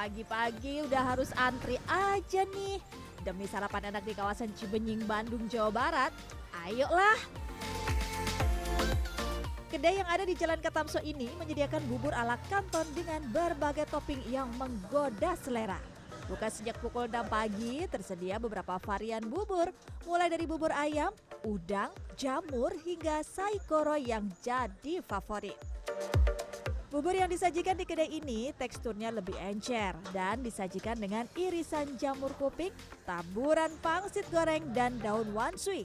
Pagi-pagi udah harus antri aja nih. Demi sarapan enak di kawasan Cibenying, Bandung, Jawa Barat. Ayolah. Kedai yang ada di Jalan Katamso ini menyediakan bubur ala kanton dengan berbagai topping yang menggoda selera. Buka sejak pukul 6 pagi, tersedia beberapa varian bubur, mulai dari bubur ayam, udang, jamur, hingga saikoro yang jadi favorit. Bubur yang disajikan di kedai ini teksturnya lebih encer dan disajikan dengan irisan jamur kuping, taburan pangsit goreng, dan daun wanshui.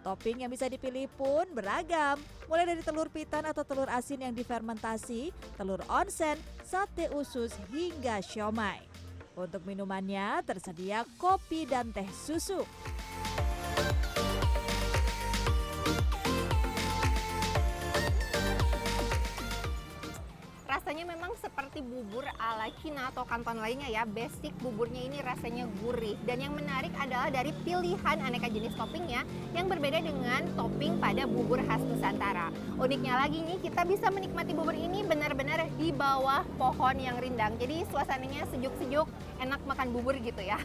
Topping yang bisa dipilih pun beragam, mulai dari telur pitan atau telur asin yang difermentasi, telur onsen, sate usus, hingga siomay. Untuk minumannya tersedia kopi dan teh susu. Rasanya memang seperti bubur ala Cina atau kanton lainnya ya. Basic buburnya ini rasanya gurih. Dan yang menarik adalah dari pilihan aneka jenis toppingnya yang berbeda dengan topping pada bubur khas Nusantara. Uniknya lagi nih, kita bisa menikmati bubur ini benar-benar di bawah pohon yang rindang. Jadi suasananya sejuk-sejuk, enak makan bubur gitu ya.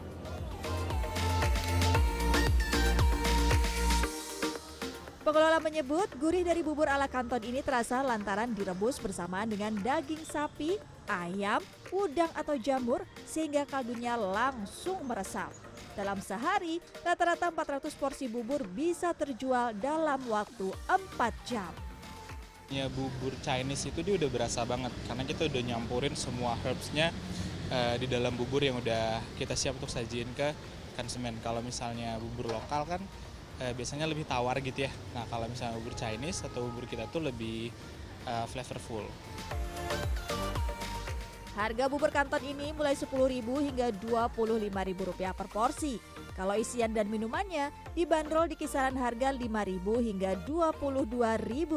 Pengelola menyebut gurih dari bubur ala kanton ini terasa lantaran direbus bersamaan dengan daging sapi, ayam, udang atau jamur sehingga kaldunya langsung meresap. Dalam sehari, rata-rata 400 porsi bubur bisa terjual dalam waktu 4 jam. Ya, bubur Chinese itu dia udah berasa banget karena kita udah nyampurin semua herbsnya di dalam bubur yang udah kita siap untuk sajiin ke konsumen. Kalau misalnya bubur lokal kan biasanya lebih tawar gitu ya. Nah, kalau misalnya bubur Chinese atau bubur kita tuh lebih flavorful. Harga bubur kanton ini mulai Rp10.000 hingga Rp25.000 per porsi. Kalau isian dan minumannya dibanderol di kisaran harga Rp5.000 hingga Rp22.000.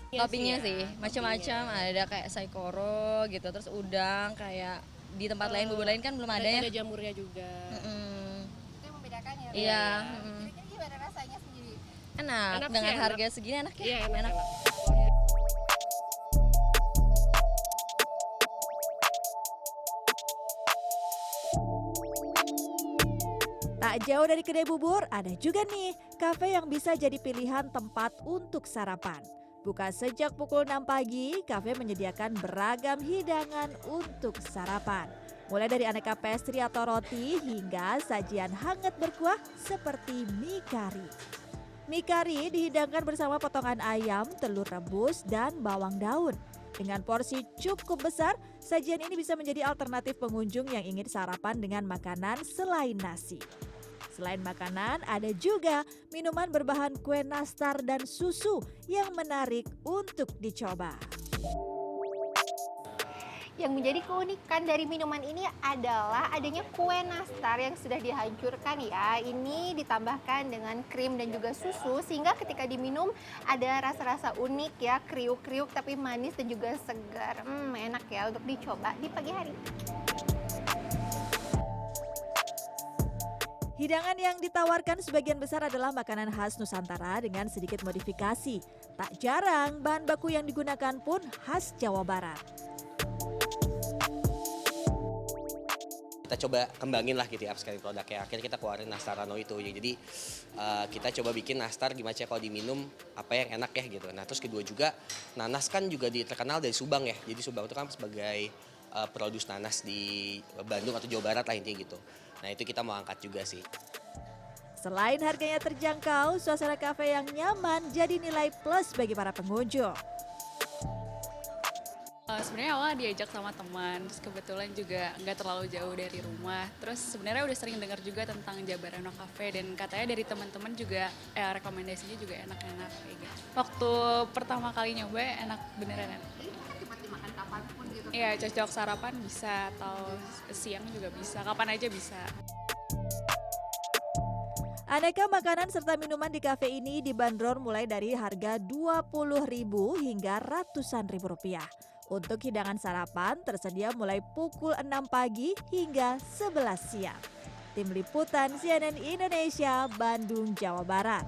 Toppingnya sih macam-macam, ada kayak saikoro gitu, terus udang kayak di tempat lain bubur lain kan belum ada ya. Ada jamurnya juga. Membedakan ya. Iya. Kira-kira gimana rasanya sendiri? Enak, Enak sih, dengan enak. harga segini enak ya. Iya, enak. Tak jauh dari kedai bubur, ada juga nih kafe yang bisa jadi pilihan tempat untuk sarapan. Buka sejak pukul 6 pagi, kafe menyediakan beragam hidangan untuk sarapan. Mulai dari aneka pastry atau roti hingga sajian hangat berkuah seperti mie kari. Mie kari dihidangkan bersama potongan ayam, telur rebus, dan bawang daun. Dengan porsi cukup besar, sajian ini bisa menjadi alternatif pengunjung yang ingin sarapan dengan makanan selain nasi. Selain makanan, ada juga minuman berbahan kue nastar dan susu yang menarik untuk dicoba. Yang menjadi keunikan dari minuman ini adalah adanya kue nastar yang sudah dihancurkan ya. Ini ditambahkan dengan krim dan juga susu sehingga ketika diminum ada rasa-rasa unik ya, kriuk-kriuk tapi manis dan juga segar. Enak ya untuk dicoba di pagi hari. Hidangan yang ditawarkan sebagian besar adalah makanan khas Nusantara dengan sedikit modifikasi. Tak jarang, bahan baku yang digunakan pun khas Jawa Barat. Kita coba kembangin lah gitu ya upscaling produknya. Akhirnya kita keluarin nastar nano itu. Jadi kita coba bikin nastar gimana sih kalau diminum apa yang enak ya gitu. Nah terus kedua juga nanas kan juga terkenal dari Subang ya. Jadi Subang itu kan sebagai produs nanas di Bandung atau Jawa Barat lah intinya gitu. Nah itu kita mau angkat juga sih. Selain harganya terjangkau, suasana kafe yang nyaman jadi nilai plus bagi para pengunjung. Sebenarnya awalnya diajak sama teman, terus kebetulan juga nggak terlalu jauh dari rumah. Terus sebenarnya udah sering dengar juga tentang Jabarano Cafe dan katanya dari teman-teman juga rekomendasinya juga enak-enak kayak gitu. Waktu pertama kali nyoba enak, beneran enak. Ini kan dapat dimakan kapanpun gitu. Iya, cocok sarapan bisa atau siang juga bisa, kapan aja bisa. Aneka makanan serta minuman di kafe ini dibanderol mulai dari harga Rp20.000 hingga ratusan ribu rupiah. Untuk hidangan sarapan tersedia mulai pukul 6 pagi hingga 11 siang. Tim Liputan CNN Indonesia, Bandung, Jawa Barat.